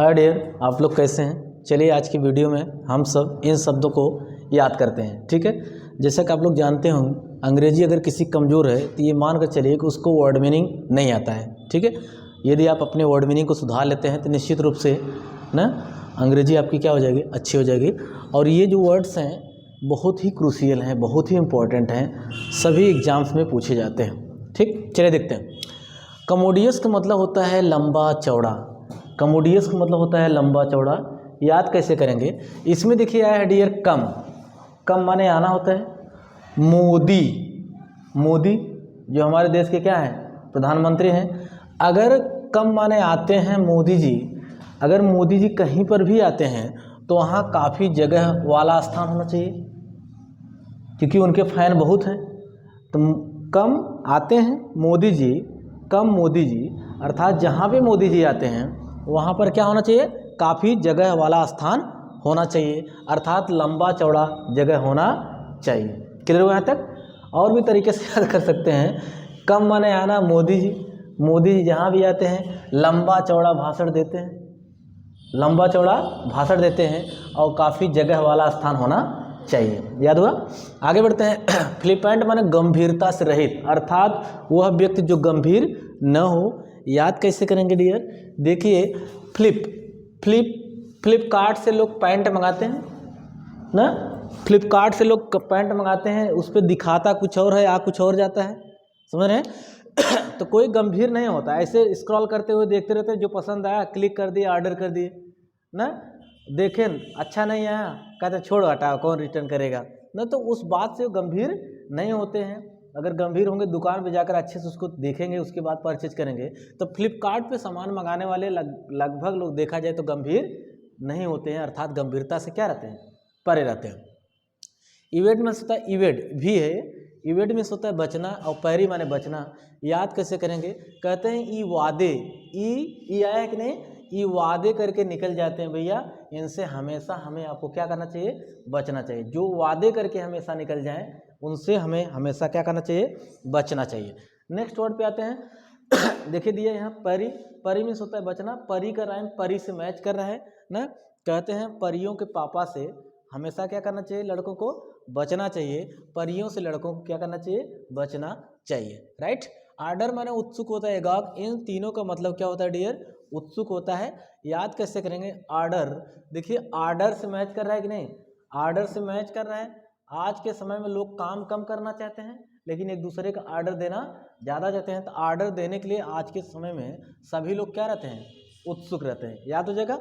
Hi dear, आप लोग कैसे हैं। चलिए आज की वीडियो में हम सब इन शब्दों को याद करते हैं। ठीक है, जैसा कि आप लोग जानते हो अंग्रेजी अगर किसी कमज़ोर है तो ये मान कर चलिए कि उसको वर्ड मीनिंग नहीं आता है। ठीक है, यदि आप अपने वर्ड मीनिंग को सुधार लेते हैं तो निश्चित रूप से ना अंग्रेजी आपकी क्या हो जाएगी, अच्छी हो जाएगी। और ये जो वर्ड्स हैं बहुत ही क्रूशियल हैं, बहुत ही इंपॉर्टेंट हैं, सभी एग्जाम्स में पूछे जाते हैं। ठीक, चलिए देखते हैं। कमोडियस का मतलब होता है लंबा चौड़ा। कमोडियस का मतलब होता है लंबा चौड़ा। याद कैसे करेंगे, इसमें देखिए आया है डियर कम। कम माने आना होता है। मोदी, मोदी जो हमारे देश के क्या हैं, प्रधानमंत्री हैं। अगर कम माने आते हैं मोदी जी, अगर मोदी जी कहीं पर भी आते हैं तो वहाँ काफ़ी जगह वाला स्थान होना चाहिए, क्योंकि उनके फैन बहुत हैं। तो कम आते हैं मोदी जी, कम मोदी जी, अर्थात जहाँ भी मोदी जी आते हैं वहाँ पर क्या होना चाहिए, काफ़ी जगह वाला स्थान होना चाहिए, अर्थात लंबा चौड़ा जगह होना चाहिए। क्लियर हुआ यहाँ तक। और भी तरीके से याद कर सकते हैं। कम माने आना मोदी जी, मोदी जी जहाँ भी आते हैं लंबा चौड़ा भाषण देते हैं, लंबा चौड़ा भाषण देते हैं और काफ़ी जगह वाला स्थान होना चाहिए। याद हुआ। आगे बढ़ते हैं। फ्लिपेंट माने गंभीरता से रहित, अर्थात वह व्यक्ति जो गंभीर न हो। याद कैसे करेंगे डियर, देखिए फ्लिपकार्ट से लोग पैंट मंगाते हैं ना, फ्लिपकार्ट से लोग पैंट मंगाते हैं, उस पर दिखाता कुछ और है, आ कुछ और जाता है, समझ रहे हैं। तो कोई गंभीर नहीं होता, ऐसे स्क्रॉल करते हुए देखते रहते हैं, जो पसंद आया क्लिक कर दिए, ऑर्डर कर दिए ना, देखें अच्छा नहीं आया कहते छोड़ हटाओ, कौन रिटर्न करेगा ना। तो उस बात से गंभीर नहीं होते हैं। अगर गंभीर होंगे दुकान पे जाकर अच्छे से उसको देखेंगे, उसके बाद परचेज करेंगे। तो फ्लिपकार्ट पे सामान मंगाने वाले लगभग लोग देखा जाए तो गंभीर नहीं होते हैं, अर्थात गंभीरता से क्या रहते हैं, परे रहते हैं। इवेड में होता है, इवेड भी है, इवेड में होता है बचना, और पैरी माने बचना। याद कैसे करेंगे, कहते हैं ई वादे, ई आया है कि नहीं, ये वादे करके निकल जाते हैं भैया, इनसे हमेशा हमें आपको क्या करना चाहिए, बचना चाहिए। जो वादे करके हमेशा निकल जाएं उनसे हमें हमेशा क्या करना चाहिए, बचना चाहिए। नेक्स्ट वर्ड पे आते हैं। देखिए दिया यहाँ परी, परी मीन्स होता है बचना। परी का राइम परी से मैच कर रहा है ना। कहते हैं परियों के पापा से हमेशा क्या करना चाहिए, लड़कों को बचना चाहिए। परियों से लड़कों को क्या करना चाहिए, बचना चाहिए। राइट। आर्डर माने उत्सुक होता है, एगाग। इन तीनों का मतलब क्या होता है डियर, उत्सुक होता है। याद कैसे करेंगे, आर्डर, देखिए आर्डर से मैच कर रहा है कि नहीं, आर्डर से मैच कर रहा है। आज के समय में लोग काम कम करना चाहते हैं लेकिन एक दूसरे का आर्डर देना ज़्यादा चाहते हैं। तो आर्डर देने के लिए आज के समय में सभी लोग क्या रहते हैं, उत्सुक रहते हैं। याद हो जाएगा।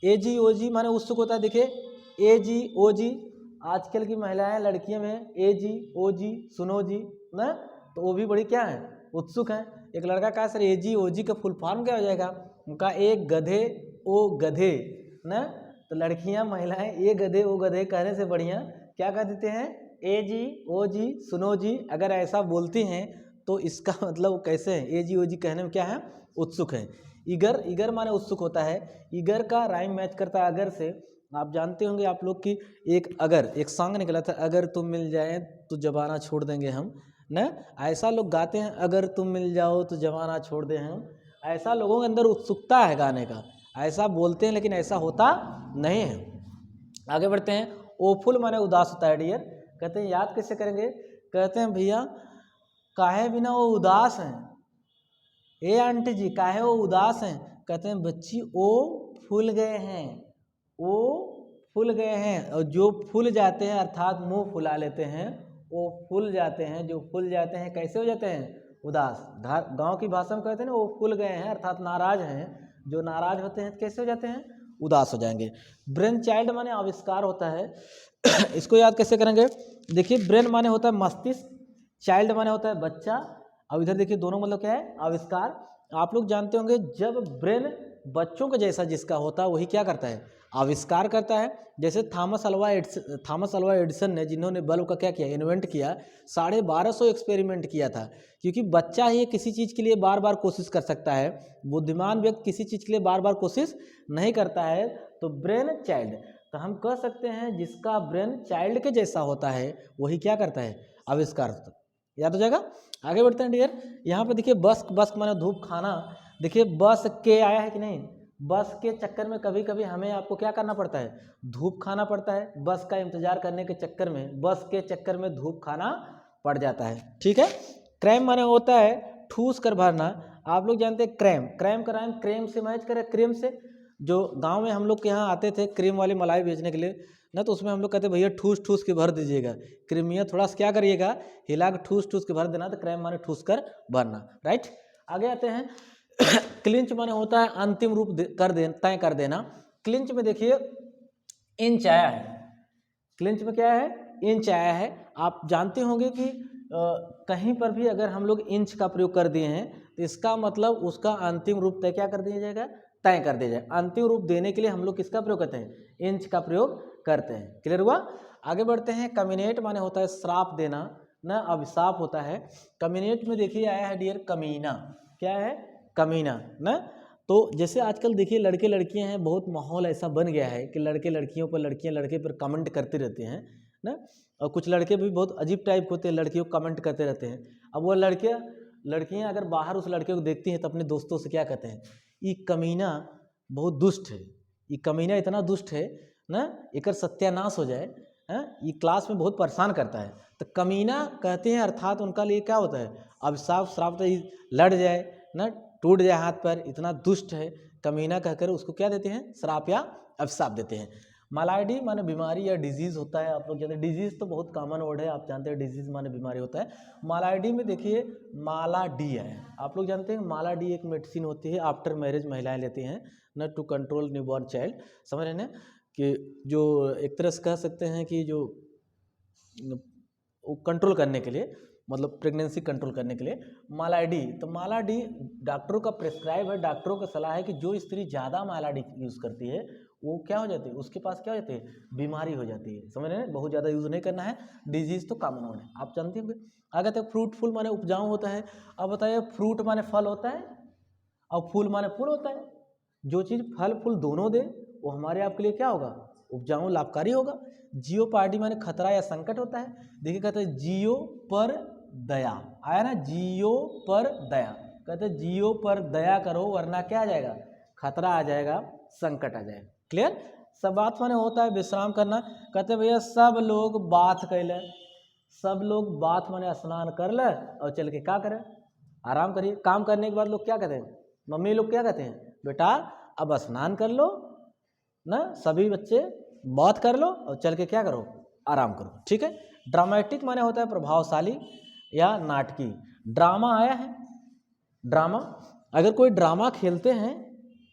एजी ओजी माने उत्सुक होता है। देखिए एजी ओजी, आजकल की महिलाएं लड़कियों में एजी ओजी सुनो जी ना, तो वो भी बड़ी क्या है, उत्सुक हैं। एक लड़का कहा सर एजी ओजी का फुल फॉर्म क्या हो जाएगा, उनका एक गधे ओ गधे ना। तो लड़कियां महिलाएं ये गधे ओ गधे कहने से बढ़िया क्या कह देते हैं, एजी ओजी सुनो जी। अगर ऐसा बोलती हैं तो इसका मतलब कैसे है, एजी ओजी कहने में क्या है, उत्सुक है। ईगर, ईगर माने उत्सुक होता है। ईगर का राइम मैच करता है अगर से। आप जानते होंगे आप लोग की एक सॉन्ग निकला था, अगर तुम मिल जाए तो जमाना छोड़ देंगे हम ना। ऐसा लोग गाते हैं, अगर तुम मिल जाओ तो जमाना छोड़ दे हम। ऐसा लोगों के अंदर उत्सुकता है गाने का, ऐसा बोलते हैं लेकिन ऐसा होता नहीं है। आगे बढ़ते हैं। ओफुल माने उदास होता है डियर। कहते हैं याद कैसे करेंगे, कहते हैं भैया काहे बिना वो उदास हैं, ए आंटी जी काहे वो उदास हैं। कहते हैं बच्ची ओ फूल गए हैं, वो फूल गए हैं। और जो फूल जाते हैं अर्थात मुंह फुला लेते हैं, वो फूल जाते हैं। जो फूल जाते हैं कैसे हो जाते हैं, उदास। गांव की भाषा में कहते हैं ना, वो फूल गए हैं अर्थात नाराज हैं। जो नाराज होते हैं कैसे हो जाते हैं, उदास हो जाएंगे। ब्रेन चाइल्ड माने आविष्कार होता है। इसको याद कैसे करेंगे, देखिए ब्रेन माने होता है मस्तिष्क, चाइल्ड माने होता है बच्चा। अब इधर देखिए दोनों मतलब क्या है, आविष्कार। आप लोग जानते होंगे जब ब्रेन बच्चों का जैसा जिसका होता है वही क्या करता है, आविष्कार करता है। जैसे थॉमस अल्वा एडिसन ने, जिन्होंने बल्ब का क्या किया, इन्वेंट किया, 1250 एक्सपेरिमेंट किया था। क्योंकि बच्चा ही किसी चीज़ के लिए बार बार कोशिश कर सकता है, बुद्धिमान व्यक्ति किसी चीज़ के लिए बार बार कोशिश नहीं करता है। तो ब्रेन चाइल्ड, तो हम कह सकते हैं जिसका ब्रेन चाइल्ड के जैसा होता है वही क्या करता है, आविष्कार। याद हो जाएगा। आगे बढ़ते हैं डियर। यहाँ पे देखिए बस, बस माने धूप खाना। देखिए बस के आया है कि नहीं, बस के चक्कर में कभी कभी हमें आपको क्या करना पड़ता है, धूप खाना पड़ता है। बस का इंतजार करने के चक्कर में, बस के चक्कर में धूप खाना पड़ जाता है। ठीक है। क्रैम माने होता है ठूस कर भरना। आप लोग जानते हैं क्रैम, क्रैम का रैम क्रेम से मैच करें, क्रीम से। जो गांव में हम लोग के यहाँ आते थे क्रीम वाली मलाई बेचने के लिए ना, तो उसमें हम लोग कहते भैया ठूस ठूस के भर दीजिएगा, क्रीमिया थोड़ा सा क्या करिएगा, हिला के ठूस ठूस के भर देना, तो क्रैम माने ठूस कर भरना। राइट। आगे आते हैं क्लिंच माने होता है अंतिम रूप तय कर देना। क्लिंच में देखिए इंच आया है, क्लिंच में क्या है, इंच आया है। आप जानते होंगे कि कहीं पर भी अगर हम लोग इंच का प्रयोग कर दिए हैं तो इसका मतलब उसका अंतिम रूप तय क्या कर दिया जाएगा, तय कर दिया जाए। अंतिम रूप देने के लिए हम लोग किसका प्रयोग करते हैं, इंच का प्रयोग करते हैं। क्लियर हुआ। आगे बढ़ते हैं। कम्युनेट माने होता है श्राप देना ना, अभिशाप होता है। कम्युनेट में देखिए आया है डियर कमीना, क्या है, कमीना ना। तो जैसे आजकल देखिए लड़के लड़कियां हैं, बहुत माहौल ऐसा बन गया है कि लड़के लड़कियों पर, लड़कियां लड़के पर कमेंट करते रहते हैं ना, और कुछ लड़के भी बहुत अजीब टाइप के होते हैं, लड़कियों को कमेंट करते रहते हैं। अब वो लड़कियां अगर बाहर उस लड़के को देखती हैं तो अपने दोस्तों से क्या कहते हैं, ये कमीना बहुत दुष्ट है, ये कमीना इतना दुष्ट है ना, एकर सत्यानाश हो जाए, ये क्लास में बहुत परेशान करता है। तो कमीना कहते हैं, अर्थात उनका लिए क्या होता है, अभिशाप श्राप, तो लड़ जाए ना, टूट जाए हाथ पर, इतना दुष्ट है कमीना कहकर उसको क्या देते हैं, श्राप या अभिशाप देते हैं। मालाइडी माने बीमारी या डिजीज होता है। आप लोग जानते हैं डिजीज तो बहुत कॉमन वर्ड है, आप जानते हैं डिजीज माने बीमारी होता है। मालाइडी में देखिए माला डी है। आप लोग जानते हैं माला डी एक मेडिसिन होती है, आफ्टर मैरिज महिलाएं लेती हैं न, टू कंट्रोल न्यूबॉर्न चाइल्ड। समझ रहे हैं कि जो एक तरह से कह सकते हैं कि जो कंट्रोल करने के लिए, मतलब प्रेगनेंसी कंट्रोल करने के लिए मालाडी। तो मालाडी डॉक्टरों का प्रेस्क्राइब है, डॉक्टरों का सलाह है कि जो स्त्री ज़्यादा मालाडी यूज़ करती है वो क्या हो जाती है, उसके पास क्या हो जाती है, बीमारी हो जाती है। समझ रहे हैं, बहुत ज़्यादा यूज़ नहीं करना है, डिजीज़ तो कॉमन होना है, आप जानते होंगे। आगे तक फ्रूटफुल माने उपजाऊ होता है। अब बताइए फ्रूट माने फल होता है और फूल माने फूल होता है। जो चीज़ फल फूल दोनों दे वो हमारे आपके लिए क्या होगा, उपजाऊ लाभकारी होगा। जियो पार्टी माने खतरा या संकट होता है। देखिए कहते हैं जियो पर दया, आया ना, जियो पर दया, कहते हैं जियो पर दया करो वरना क्या आ जाएगा, खतरा आ जाएगा, संकट आ जाएगा। क्लियर। सब बात माने होता है विश्राम करना। कहते भैया सब लोग बात कैले, सब लोग बात माने स्नान कर ले और चल के क्या करें, आराम करिए। काम करने के बाद लोग क्या कहते हैं, मम्मी लोग क्या कहते हैं, बेटा अब स्नान कर लो ना, सभी बच्चे बात कर लो और चल के क्या करो, आराम करो। ठीक है। ड्रामेटिक माने होता है प्रभावशाली या नाटकी। ड्रामा आया है, ड्रामा, अगर कोई ड्रामा खेलते हैं,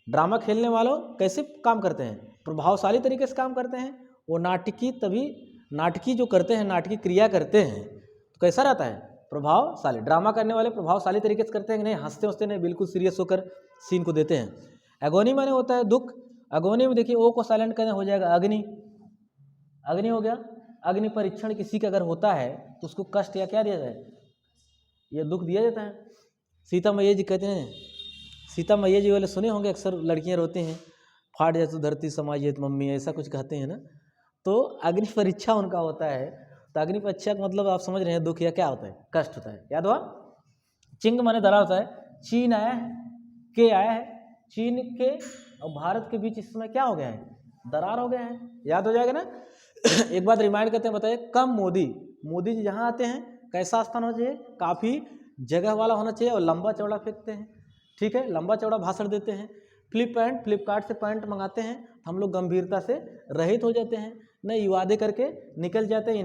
ड्रामा खेलने वालों कैसे काम करते हैं, प्रभावशाली तरीके से काम करते हैं। वो नाटकी तभी, नाटकी जो करते हैं, नाटकी क्रिया करते हैं तो कैसा रहता है, प्रभावशाली। ड्रामा करने वाले प्रभावशाली तरीके से करते हैं कि नहीं, हंसते हंसते नहीं, बिल्कुल सीरियस होकर सीन को देते हैं। एगोनी माने होता है दुख। अगोनी में देखिए ओ को साइलेंट करना हो जाएगा अग्नि, अग्नि हो गया। अग्नि परीक्षण किसी का अगर होता है तो उसको कष्ट या क्या दिया जाए, ये दुख दिया जाता है। सीता मैया जी कहते हैं, सीता मैया जी वाले सुने होंगे, अक्सर लड़कियां रोती हैं, फाट जाए तो धरती समाज जाए तो मम्मी, ऐसा कुछ कहते हैं ना। तो अग्नि परीक्षा उनका होता है। तो अग्नि परीक्षा का मतलब आप समझ रहे हैं, दुख या क्या होता है, कष्ट होता है। याद हुआ। चिंग माने दरार होता है। चीन आया है, के आया है, चीन के और भारत के बीच इस समय क्या हो गया है, दरार हो गया है। याद हो जाएगा ना। एक बात रिमाइंड करते हैं, बताइए कम मोदी, मोदी जी जहाँ आते हैं कैसा स्थान होना चाहिए, काफ़ी जगह वाला होना चाहिए और लंबा चौड़ा फेंकते हैं। ठीक है, लंबा चौड़ा भाषण देते हैं। फ्लिपकार्ट से पैंट मंगाते हैं, हम लोग गंभीरता से रहित हो जाते हैं, नहीं वादे करके निकल जाते हैं।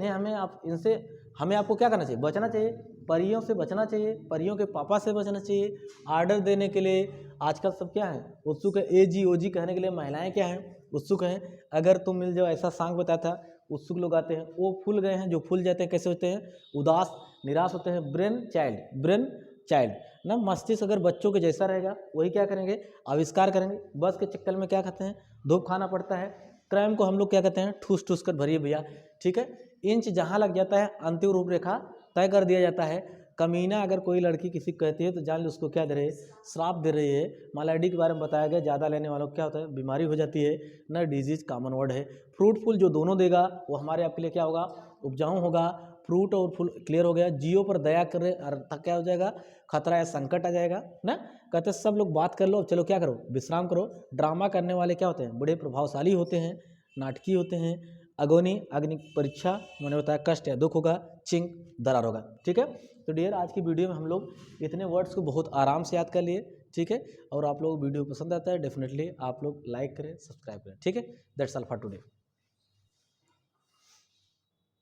इनसे हमें आपको क्या करना चाहिए, बचना चाहिए, परियों से बचना चाहिए, परियों के पापा से बचना चाहिए। ऑर्डर देने के लिए आजकल सब क्या है, उत्सुक है, एजी ओजी कहने के लिए महिलाएं क्या हैं, उत्सुक हैं। अगर तुम मिल जाओ, ऐसा सॉन्ग बताया था, उत्सुक लोग आते हैं, वो फूल गए हैं, जो फूल जाते हैं कैसे होते हैं, उदास निराश होते हैं। ब्रेन चाइल्ड ना, मस्तिष्क अगर बच्चों के जैसा रहेगा वही क्या करेंगे, आविष्कार करेंगे। बस के चक्कर में क्या कहते हैं, धूप खाना पड़ता है। क्राइम को हम लोग क्या कहते हैं, ठूस ठूस कर भरिए भैया। ठीक है। इंच जहाँ लग जाता है अंतिम रूपरेखा तय कर दिया जाता है। कमीना अगर कोई लड़की किसी को कहती है तो जान लो उसको क्या दे रही है, श्राप दे रही है। मालाडी के बारे में बताया गया, ज़्यादा लेने वालों को क्या होता है, बीमारी हो जाती है ना, डिजीज कॉमन वर्ड है। फ्रूटफुल जो दोनों देगा वो हमारे आपके लिए क्या होगा, उपजाऊ होगा। फ्रूट और फूल क्लियर हो गया। जियो पर दया करे अर्थ क्या हो जाएगा, खतरा या संकट आ जाएगा ना। कहते सब लोग बात कर लो, चलो क्या करो, विश्राम करो। ड्रामा करने वाले क्या होते हैं, बड़े प्रभावशाली होते हैं, नाटकीय होते हैं। अगोनी अग्नि परीक्षा, मैंने बताया कष्ट या दुख होगा, चिंग दरार होगा। ठीक है, तो डियर आज की वीडियो में हम लोग इतने वर्ड्स को बहुत आराम से याद कर लिए। ठीक है, और आप लोग वीडियो पसंद आता है डेफिनेटली आप लोग लाइक करें, सब्सक्राइब करें। ठीक है, दैट्स ऑल फॉर टुडे।